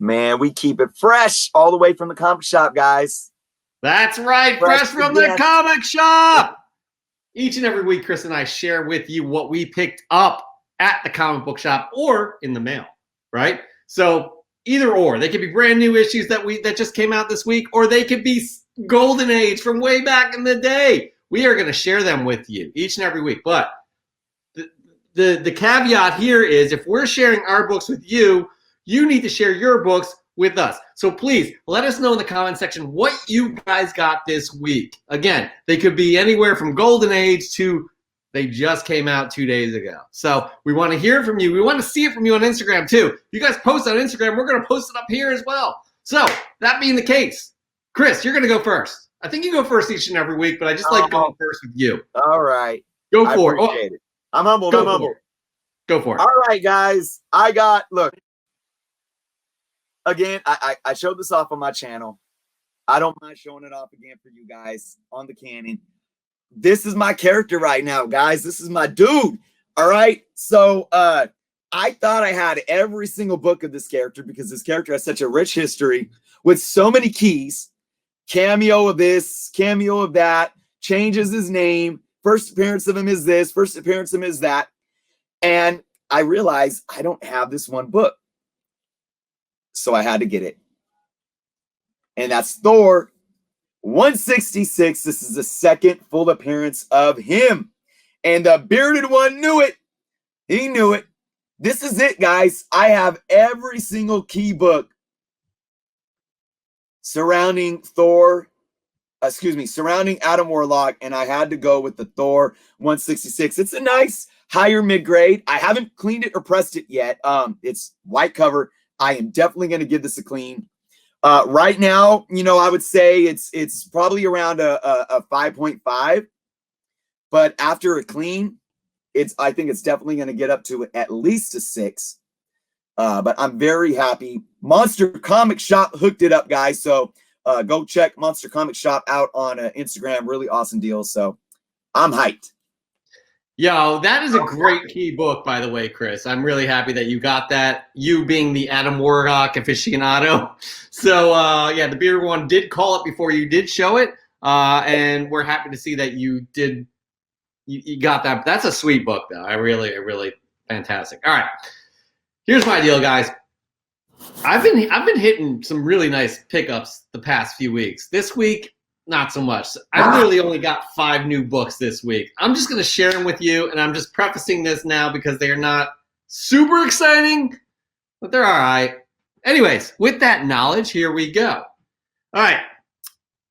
Man, we keep it fresh all the way from the comic shop, guys. That's right, fresh from the comic shop. Each and every week, Chris and I share with you what we picked up at the comic book shop or in the mail, right? So either or, they could be brand new issues that just came out this week, or they could be golden age from way back in the day. We are going to share them with you each and every week. But the caveat here is, if we're sharing our books with you, you need to share your books with us. So please let us know in the comment section what you guys got this week. Again, they could be anywhere from golden age to they just came out 2 days ago. So we want to hear from you. We want to see it from you on Instagram too. If you guys post on Instagram, we're going to post it up here as well. So that being the case, Chris, you're going to go first. I think you go first each and every week, but I just like going first with you. All right. Go for it. It. I'm humbled. I'm humbled. Go for it. All right, guys. Look. Again, I showed this off on my channel. I don't mind showing it off again for you guys on the canon. This is my character right now, guys. This is my dude. All right. So I thought I had every single book of this character because this character has such a rich history with so many keys. Cameo of this, cameo of that, changes his name. First appearance of him is this, first appearance of him is that. And I realized I don't have this one book. So I had to get it. And that's Thor 166. This is the second full appearance of him. And the bearded one knew it. He knew it. This is it, guys. I have every single key book surrounding surrounding Adam Warlock, and I had to go with the Thor 166. It's a nice higher mid-grade. I haven't cleaned it or pressed it yet. It's white cover. I am definitely going to give this a clean. Right now, I would say it's probably around a 5.5, but after a clean, I think it's definitely going to get up to at least a 6. But I'm very happy. Monster Comic Shop hooked it up, guys. So go check Monster Comic Shop out on Instagram. Really awesome deal. So I'm hyped. Yo, that is a great key book, by the way, Chris. I'm really happy that you got that, you being the Adam Warlock aficionado. So, yeah, the bearded one did call it before you did show it, and we're happy to see that you got that. That's a sweet book, though. I really fantastic. All right, here's my deal, guys. I've been hitting some really nice pickups the past few weeks. This week, not so much. I literally only got 5 new books this week. I'm just going to share them with you, and I'm just prefacing this now because they are not super exciting, but they're all right. Anyways, with that knowledge, here we go. All right.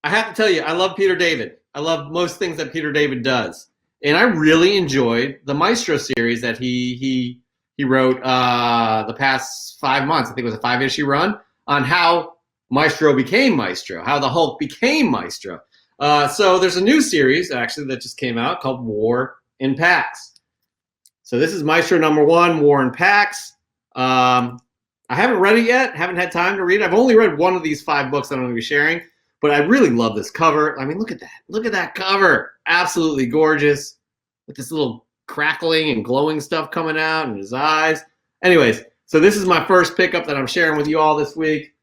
I have to tell you, I love Peter David. I love most things that Peter David does. And I really enjoyed the Maestro series that he wrote the past 5 months. I think it was a 5-issue run on how Maestro became Maestro, how the Hulk became Maestro. So there's a new series, actually, that just came out called War in Packs. So this is Maestro #1, War in Packs. I haven't read it yet, haven't had time to read it. I've only read one of these 5 books that I'm going to be sharing, but I really love this cover. I mean, look at that. Look at that cover. Absolutely gorgeous with this little crackling and glowing stuff coming out in his eyes. Anyways, so this is my first pickup that I'm sharing with you all this week.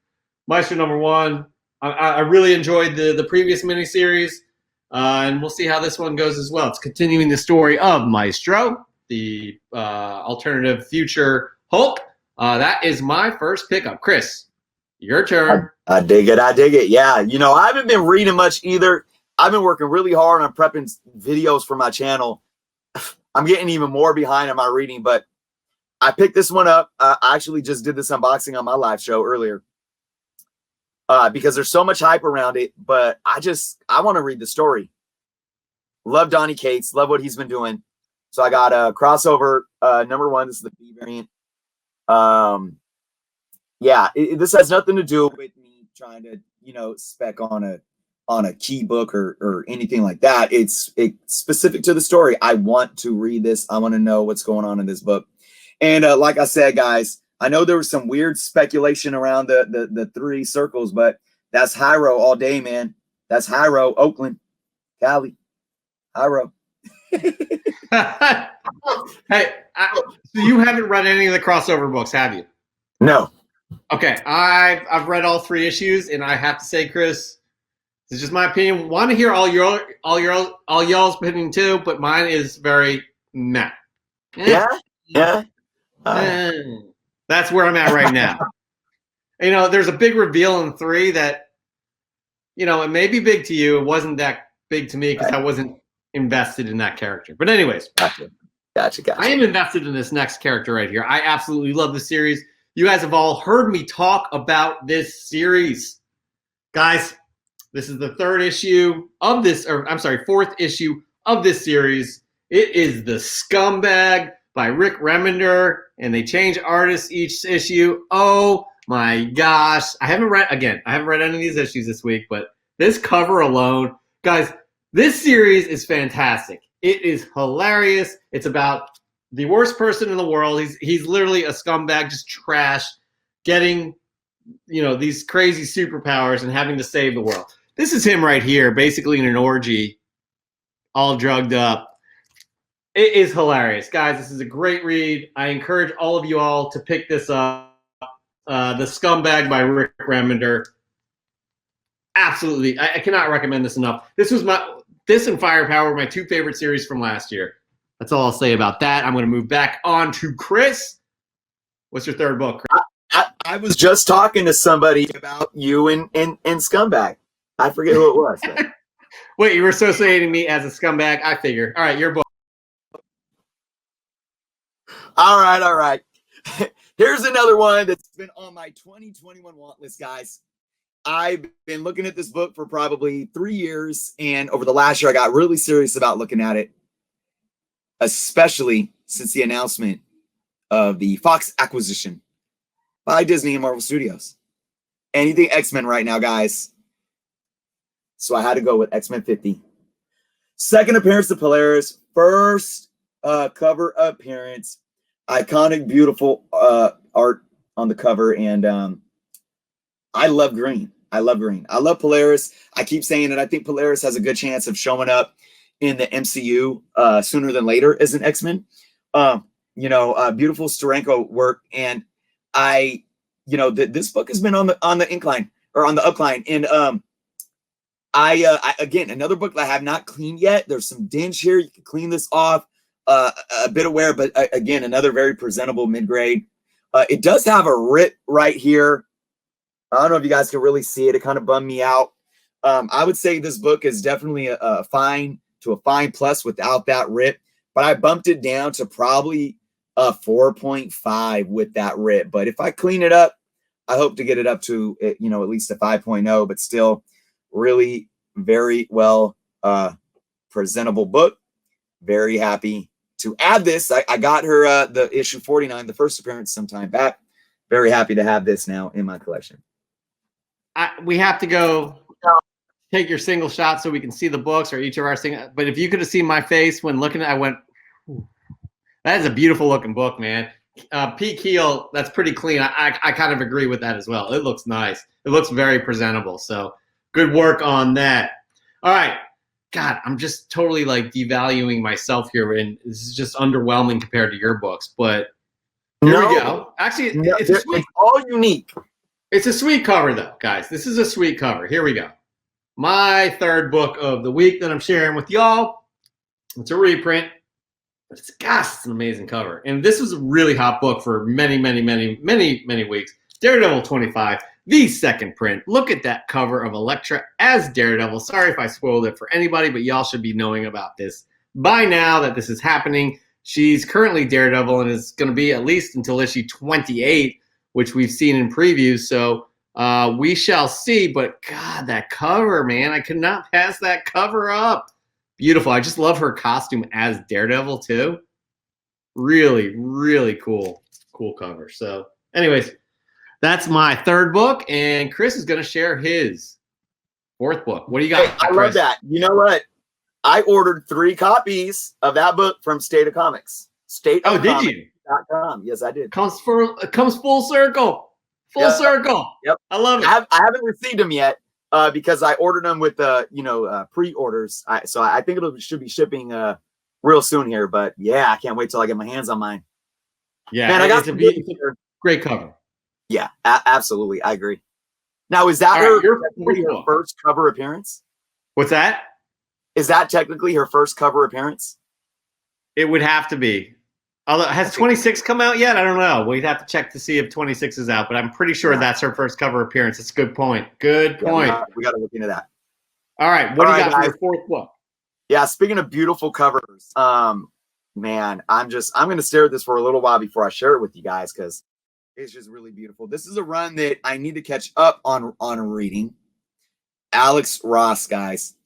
Maestro #1. I really enjoyed the previous miniseries, and we'll see how this one goes as well. It's continuing the story of Maestro, the alternative future Hulk. That is my first pickup. Chris, your turn. I dig it. I dig it. Yeah. I haven't been reading much either. I've been working really hard on prepping videos for my channel. I'm getting even more behind on my reading, but I picked this one up. I actually just did this unboxing on my live show earlier because there's so much hype around it, but I want to read the story. Love Donny Cates. Love what he's been doing. So I got a crossover #1. This is the B variant. Yeah, this has nothing to do with me trying to, spec on a key book or anything like that. It's specific to the story. I want to read this. I want to know what's going on in this book. And like I said, guys, I know there was some weird speculation around the 3 circles, but that's Hyro all day, man. That's Hyro, Oakland, Cali, Hyro. Hey, so you haven't read any of the crossover books, have you? No. Okay, I've read all 3 issues, and I have to say, Chris, this is just my opinion. Want to hear all y'all's opinion too, but mine is very meh. Yeah, yeah. Eh. That's where I'm at right now. You know, there's a big reveal in 3 that, you know, it may be big to you. It wasn't that big to me because I wasn't invested in that character. But anyways, Gotcha. I am invested in this next character right here. I absolutely love the series. You guys have all heard me talk about this series. Guys, this is the 3rd issue of this, or I'm sorry, 4th issue of this series. It is The Scumbag by Rick Remender, and they change artists each issue. Oh my gosh. I haven't read any of these issues this week, but this cover alone, guys, this series is fantastic. It is hilarious. It's about the worst person in the world. He's literally a scumbag, just trash, getting, you know, these crazy superpowers and having to save the world. This is him right here, basically in an orgy, all drugged up. It is hilarious. Guys, this is a great read. I encourage all of you all to pick this up. The Scumbag by Rick Remender. Absolutely. I cannot recommend this enough. This and Firepower were my 2 favorite series from last year. That's all I'll say about that. I'm going to move back on to Chris. What's your 3rd book, Chris? I was just talking to somebody about you and Scumbag. I forget who it was. Wait, you were associating me as a scumbag? I figure. All right, your book. All right. Here's another one that's been on my 2021 want list, guys. I've been looking at this book for probably 3 years, and over the last year, I got really serious about looking at it, especially since the announcement of the Fox acquisition by Disney and Marvel Studios. Anything X-Men right now, guys. So I had to go with X-Men 50. 2nd appearance of Polaris. 1st cover appearance. Iconic, beautiful art on the cover. And I love green. I love Polaris. I keep saying it. I think Polaris has a good chance of showing up in the MCU sooner than later as an X-Men. Beautiful Steranko work. And this book has been on the incline or on the upline. And I again, another book that I have not cleaned yet. There's some dinge here. You can clean this off. A bit of wear, but again, another very presentable mid-grade. It does have a rip right here. I don't know if you guys can really see it. It kind of bummed me out. I would say this book is definitely a fine to a fine plus without that rip, but I bumped it down to probably a 4.5 with that rip. But if I clean it up, I hope to get it up to, at least a 5.0, but still really very well presentable book. Very happy to add this. I got her the issue 49, the 1st appearance sometime back. Very happy to have this now in my collection. We have to go take your single shot so we can see the books or each of our single. But if you could have seen my face when looking at it, I went, that is a beautiful looking book, man. Pete Keel, that's pretty clean. I kind of agree with that as well. It looks nice. It looks very presentable. So good work on that. All right. God, I'm just totally like devaluing myself here, and this is just underwhelming compared to your books. But here we go. Actually, it's all unique. It's a sweet cover, though, guys. This is a sweet cover. Here we go. My 3rd book of the week that I'm sharing with y'all. It's a reprint, but it's an amazing cover. And this was a really hot book for many, many, many, many, many weeks. Daredevil 25. The 2nd print. Look at that cover of Elektra as Daredevil. Sorry if I spoiled it for anybody, but y'all should be knowing about this by now that this is happening. She's currently Daredevil and is going to be at least until issue 28, which we've seen in previews. So we shall see. But God, that cover, man, I could not pass that cover up. Beautiful. I just love her costume as Daredevil too. Really, really cool cover. So anyways, that's my 3rd book, and Chris is going to share his 4th book. What do you got? Hey, I love that. You know what? I ordered 3 copies of that book from State of Comics. Did you? .com. Yes, I did. Comes full circle. Full circle. Yep. I love it. I haven't received them yet because I ordered them with pre-orders. So I think should be shipping real soon here. But yeah, I can't wait till I get my hands on mine. Yeah, man, I got it's a great cover. Yeah, absolutely. I agree. Now, is that All right, your technically her book. first cover appearance? What's that? Is that technically her first cover appearance? It would have to be. Although, has 26 come out yet? I don't know. We'd have to check to see if 26 is out, but I'm pretty sure that's her first cover appearance. That's a good point. Good point. Yeah, we got to look into that. All right, what do you got for your fourth book? Yeah, speaking of beautiful covers, man, I'm going to stare at this for a little while before I share it with you guys because it's just really beautiful. This is a run that I need to catch up on reading. Alex Ross, guys,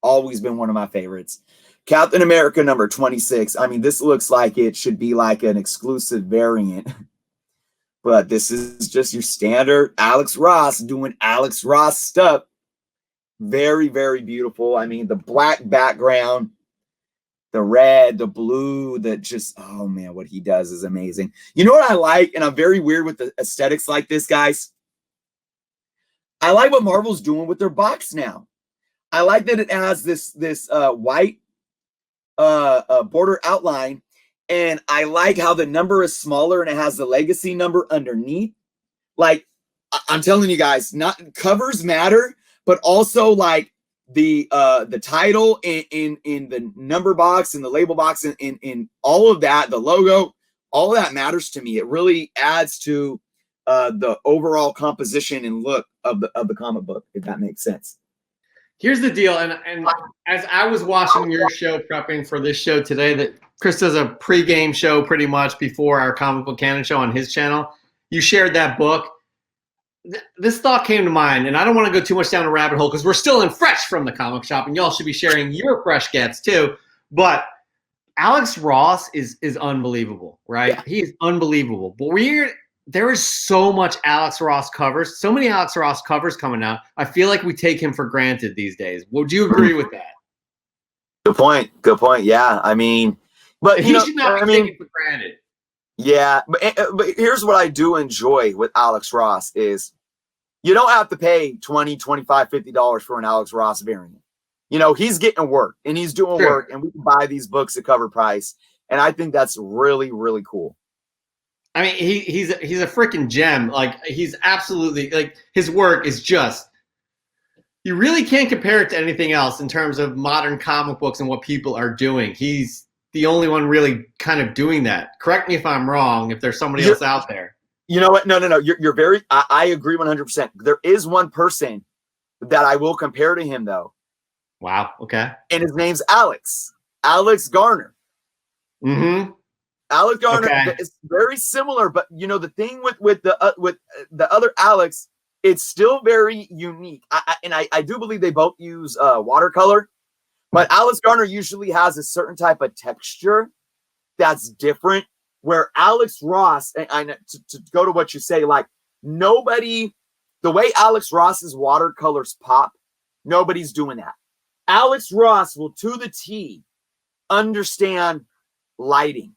always been one of my favorites. Captain America number 26. I mean, this looks like it should be like an exclusive variant, but this is just your standard Alex Ross doing Alex Ross stuff. Very, very beautiful. I mean, the black background, the red, the blue, that just, oh man, what he does is amazing. You know what I like? And I'm very weird with the aesthetics like this, guys. I like what Marvel's doing with their box now. I like that it has this white border outline, and I like how the number is smaller and it has the legacy number underneath. Like, I'm telling you guys, not covers matter, but also like the title in the number box and the label box and in all of that, the logo, all of that matters to me. It really adds to the overall composition and look of the comic book, if that makes sense. Here's the deal, and as I was watching your show, prepping for this show today, that Chris does a pregame show pretty much before our Comic Book Canon show on his channel. You shared that book. This thought came to mind, and I don't want to go too much down a rabbit hole because we're still in fresh from the comic shop, and y'all should be sharing your fresh gets too. But Alex Ross is unbelievable, right? Yeah. He is unbelievable. But there is so much Alex Ross covers, so many Alex Ross covers coming out. I feel like we take him for granted these days. Would you agree with that? Good point. Good point. Yeah. I mean, but he should not be taken for granted. Yeah. But here's what I do enjoy with Alex Ross is you don't have to pay $20, $25, $50 for an Alex Ross variant. You know, he's getting work and he's doing work, and we can buy these books at cover price. And I think that's really, really cool. I mean, he's a freaking gem. Like, he's absolutely, like, his work is just, you really can't compare it to anything else in terms of modern comic books and what people are doing. He's the only one really kind of doing that. Correct me if I'm wrong, if there's somebody else out there. You know what? No. You're very, I agree 100%. There is one person that I will compare to him, though. Wow. Okay. And his name's Alex Garner. Mm-hmm. Alex Garner is very similar, but you know the thing with the other Alex, it's still very unique. I do believe they both use watercolor, but Alex Garner usually has a certain type of texture that's different. Where Alex Ross, and to go to what you say, like nobody, the way Alex Ross's watercolors pop, nobody's doing that. Alex Ross will to the T understand lighting.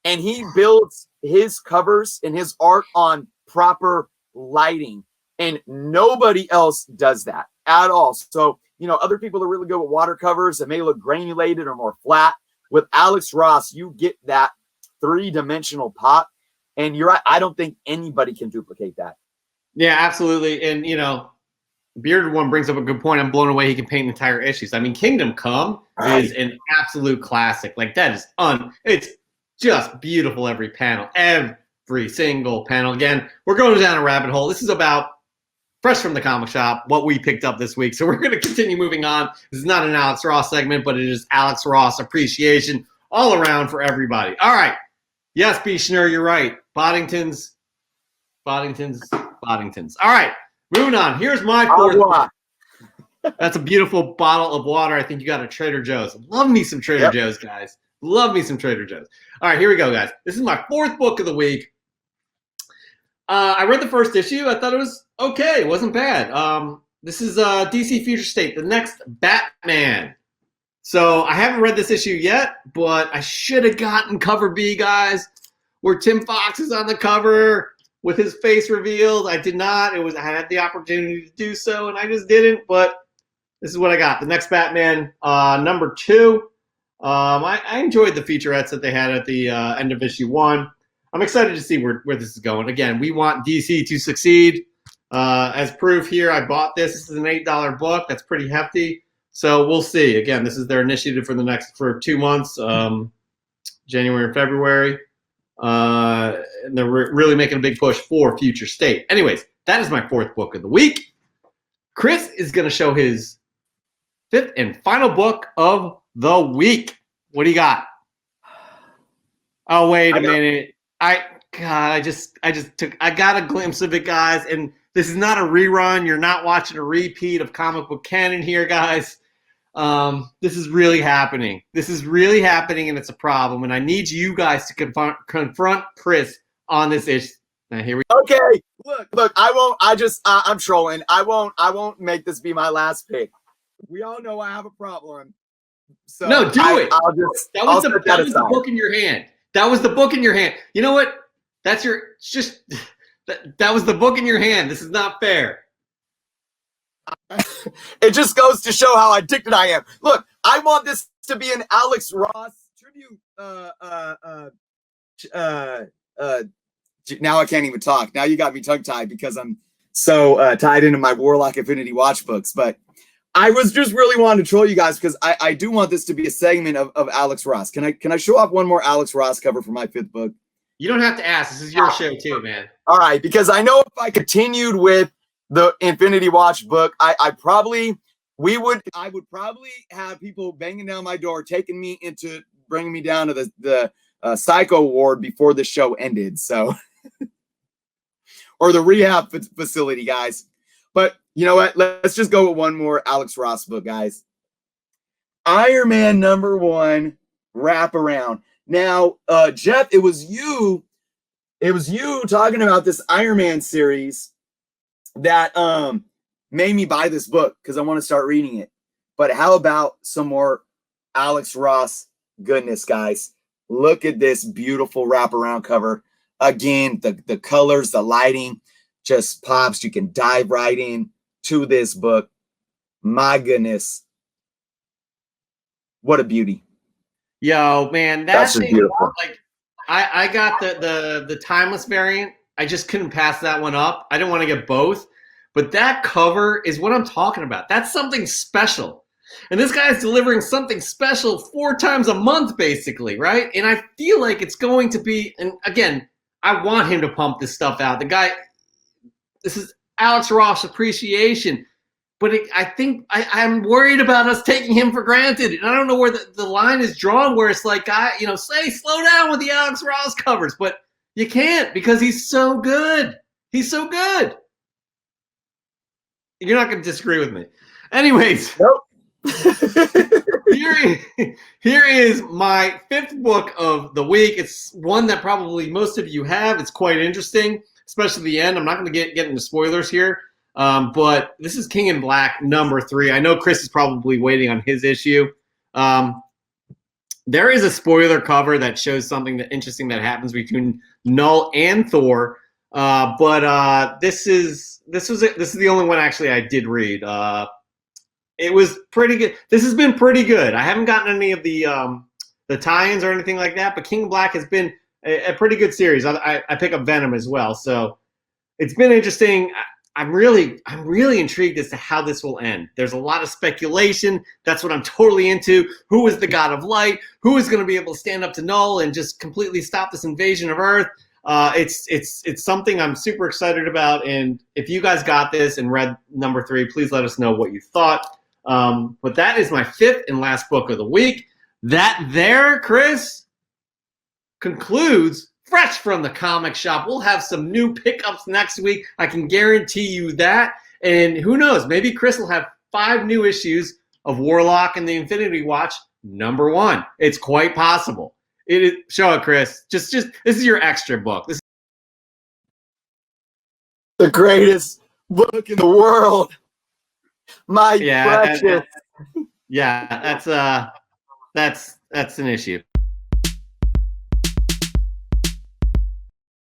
And he builds his covers and his art on proper lighting. And nobody else does that at all. So, you know, other people are really good with water covers that may look granulated or more flat. With Alex Ross, you get that three-dimensional pop. And you're right. I don't think anybody can duplicate that. Yeah, absolutely. And, you know, Bearded One brings up a good point. I'm blown away he can paint entire issues. I mean, Kingdom Come is an absolute classic. Like, that is it's just beautiful, every panel, every single panel. Again, we're going down a rabbit hole. This is about fresh from the comic shop, what we picked up this week. So we're going to continue moving on. This is not an Alex Ross segment, but it is Alex Ross appreciation all around for everybody. All right. Yes, B. Schnur, you're right. Boddingtons. All right. Moving on. Here's my fourth one. That's a beautiful bottle of water. I think you got a Trader Joe's. Love me some Trader Joe's, guys. Love me some Trader Joe's. All right, here we go, guys. This is my fourth book of the week. I read the first issue. I thought it was okay. It wasn't bad. This is DC Future State, the next Batman. So I haven't read this issue yet, but I should have gotten cover B, guys, where Tim Fox is on the cover with his face revealed. I did not. I had the opportunity to do so, and I just didn't. But this is what I got. The next Batman, number 2. I enjoyed the featurettes that they had at the end of issue 1. I'm excited to see where this is going. Again, we want DC to succeed. As proof here, I bought this. This is an $8 book. That's pretty hefty. So we'll see. Again, this is their initiative for 2 months, January and February. And they're really making a big push for Future State. Anyways, that is my 4th book of the week. Chris is going to show his 5th and final book of the week. What do you got? Oh, wait a minute. I got a glimpse of it, guys. And this is not a rerun. You're not watching a repeat of comic book canon here, guys. This is really happening. This is really happening, and it's a problem. And I need you guys to confront Chris on this issue. Now, here we go. Okay, look. I won't. I'm trolling. I won't make this be my last pick. We all know I have a problem. So no, do it. That was the book in your hand. That was the book in your hand. You know what? That was the book in your hand. This is not fair. It just goes to show how addicted I am. Look, I want this to be an Alex Ross tribute. Now I can't even talk. Now you got me tongue-tied because I'm so tied into my Warlock Infinity Watch books. But I was just really wanting to troll you guys because I do want this to be a segment of Alex Ross. Can I show off one more Alex Ross cover for my 5th book? You don't have to ask. This is your show too, man. All right, because I know if I continued with the Infinity Watch book, I would probably have people banging down my door, bringing me down to the psycho ward before the show ended. So, or the rehab facility, guys. But you know what? Let's just go with one more Alex Ross book, guys. Iron Man #1 wraparound. Now, Jeff, it was you talking about this Iron Man series that made me buy this book because I want to start reading it. But how about some more Alex Ross goodness, guys? Look at this beautiful wraparound cover. Again, the colors, the lighting just pops. You can dive right in to this book. My goodness. What a beauty. Yo, man, that's beautiful. Like I got the timeless variant. I just couldn't pass that one up. I didn't want to get both. But that cover is what I'm talking about. That's something special. And this guy's delivering something special 4 times a month, basically, right? And I feel like it's going to be, and again, I want him to pump this stuff out. The guy, this is Alex Ross appreciation. But I think I'm worried about us taking him for granted. And I don't know where the line is drawn where it's like, slow down with the Alex Ross covers. But you can't because he's so good. He's so good. You're not going to disagree with me. Anyways. Nope. Here is my 5th book of the week. It's one that probably most of you have. It's quite interesting, especially the end. I'm not going to get into spoilers here. But this is King in Black #3. I know Chris is probably waiting on his issue. There is a spoiler cover that shows something interesting that happens between Null and Thor. But this is the only one actually I did read. It was pretty good. This has been pretty good. I haven't gotten any of the tie-ins or anything like that, but King in Black has been a pretty good series. I pick up Venom as well, so it's been interesting. I'm really intrigued as to how this will end. There's a lot of speculation. That's what I'm totally into. Who is the God of Light? Who is going to be able to stand up to Null and just completely stop this invasion of Earth? It's something I'm super excited about. And if you guys got this and read #3, please let us know what you thought. But that is my 5th and last book of the week. That there, Chris, concludes Fresh from the Comic Shop. We'll have some new pickups next week. I can guarantee you that. And who knows, maybe Chris will have 5 new issues of Warlock and the Infinity Watch #1. It's quite possible. Show it, Chris. Just this is your extra book. This is the greatest book in the world. My precious. That's an issue.